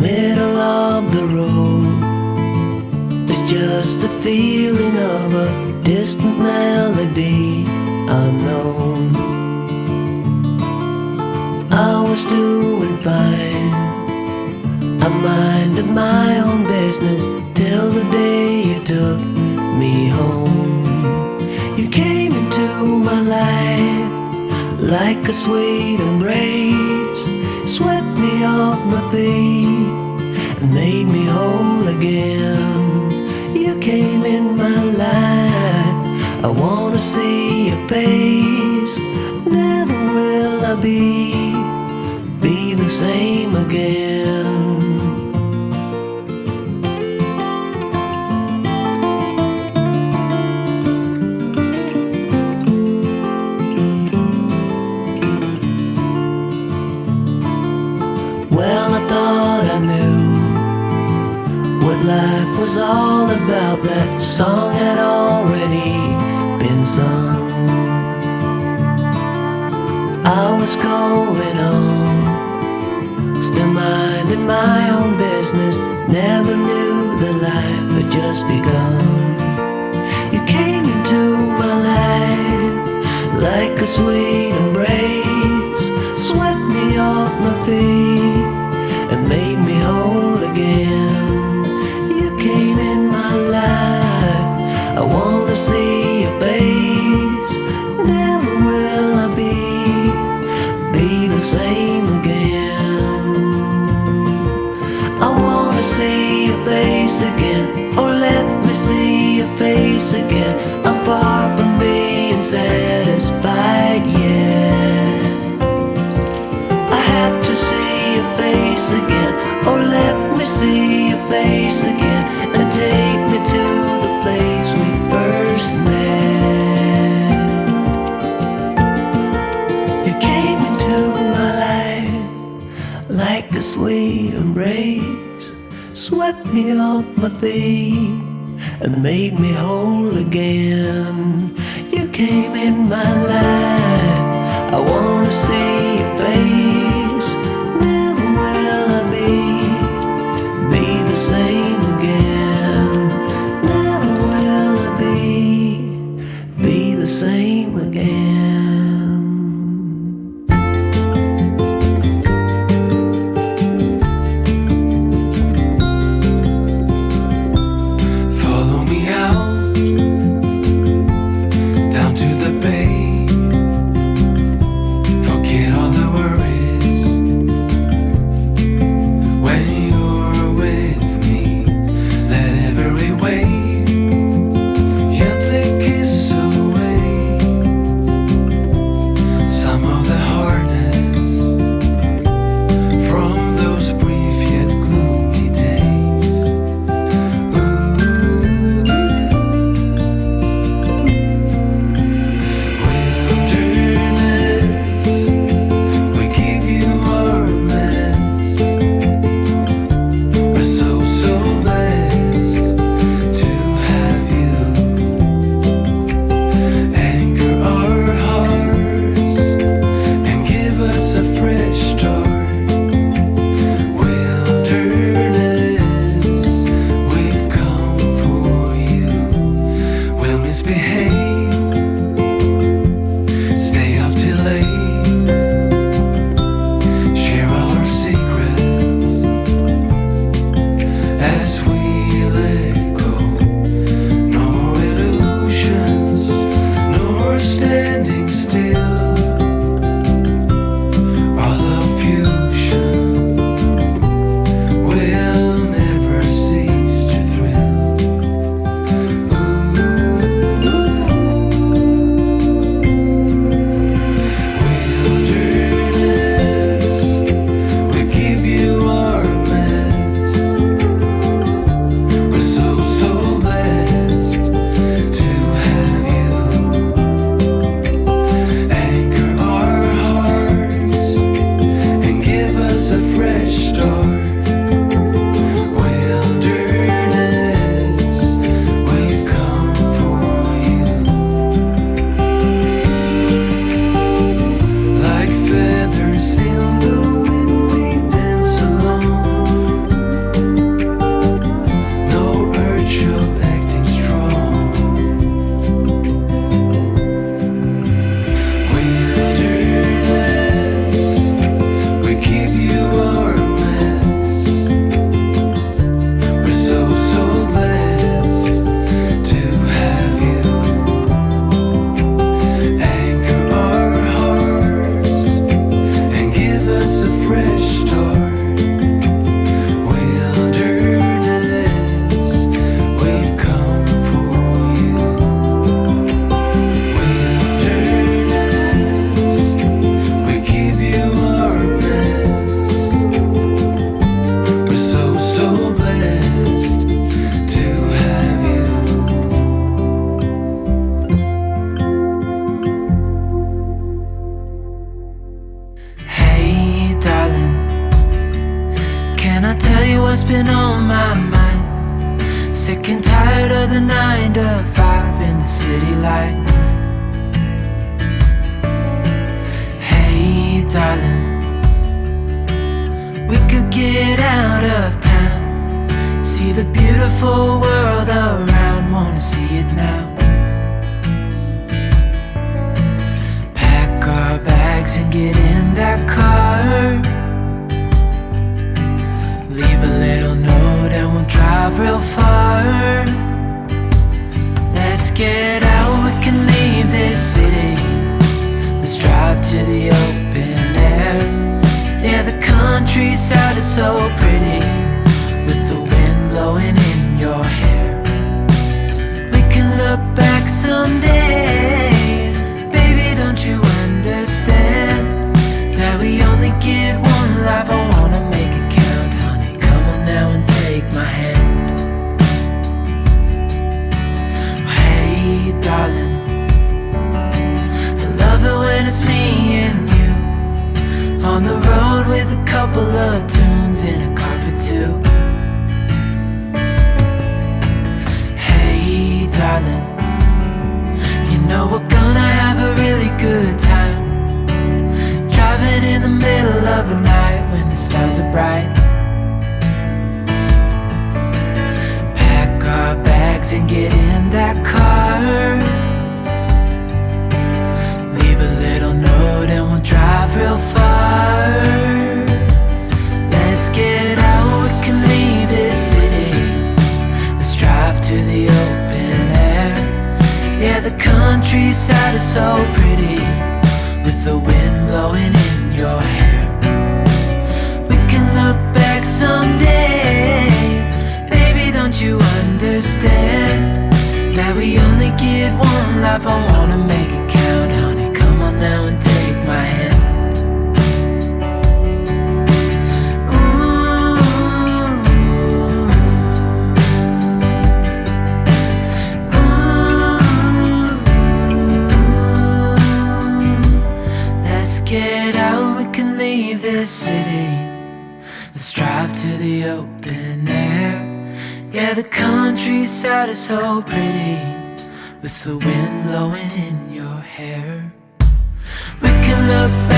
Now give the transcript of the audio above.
middle of the road. It's just a feeling of a distant melody unknown. I was doing fine, I minded my own business till the day you took me home. You came into my life like a sweet embrace, swept me off my feet and made me whole again. You came in my life, I wanna see your face. Never will I be the same again. Well, I thought I knew what life was all about. That song had already been sung. I was going on, still minding my own business. Never knew that life had just begun. You came into my life like a sweet embrace, swept me off my feet and made me whole again. You came in my life, I wanna see your face. Never will I be the same again. I wanna see your face again, oh let me see your face again. I'm far from being satisfied yet. I have to see your face again, oh let me see your face again, and take me to the place we first met. You came into my life like a sweet embrace, swept me off my feet and made me whole again. You came in my life, I wanna see your face. Never will I be the same again. Never will I be the same again. Follow me out down to the bay. Forget all the worries what's been on my mind. Sick and tired of the 9 to 5 in the city light. Hey darling, we could get out of town, see the beautiful world around, wanna see it now. Pack our bags and get in that car, leave a little note and we'll drive real far. Let's get out, we can leave this city. Let's drive to the open air. Yeah, the countryside is so pretty, with the wind blowing in your hair. We can look back someday. Baby, don't you understand that we only get one life? I wanna make it count, honey. Come on now and take my hand. Hey darling, I love it when it's me and you, on the road with a couple of tunes in a car for two. Hey darling, you know we're gonna have a really good time, driving in the middle of the night when the stars are bright. Pack our bags and get in that car, leave a little note and we'll drive real far. Let's get out, we can leave this city. Let's drive to the open air. Yeah, the countryside is so pretty, with the wind blowing in your hair. We can look back someday. Baby, don't you understand that we only get one life? I wanna make it count, honey. Come on now and take my hand. Get out, we can leave this city. Let's drive to the open air. Yeah, the countryside is so pretty, with the wind blowing in your hair. We can look back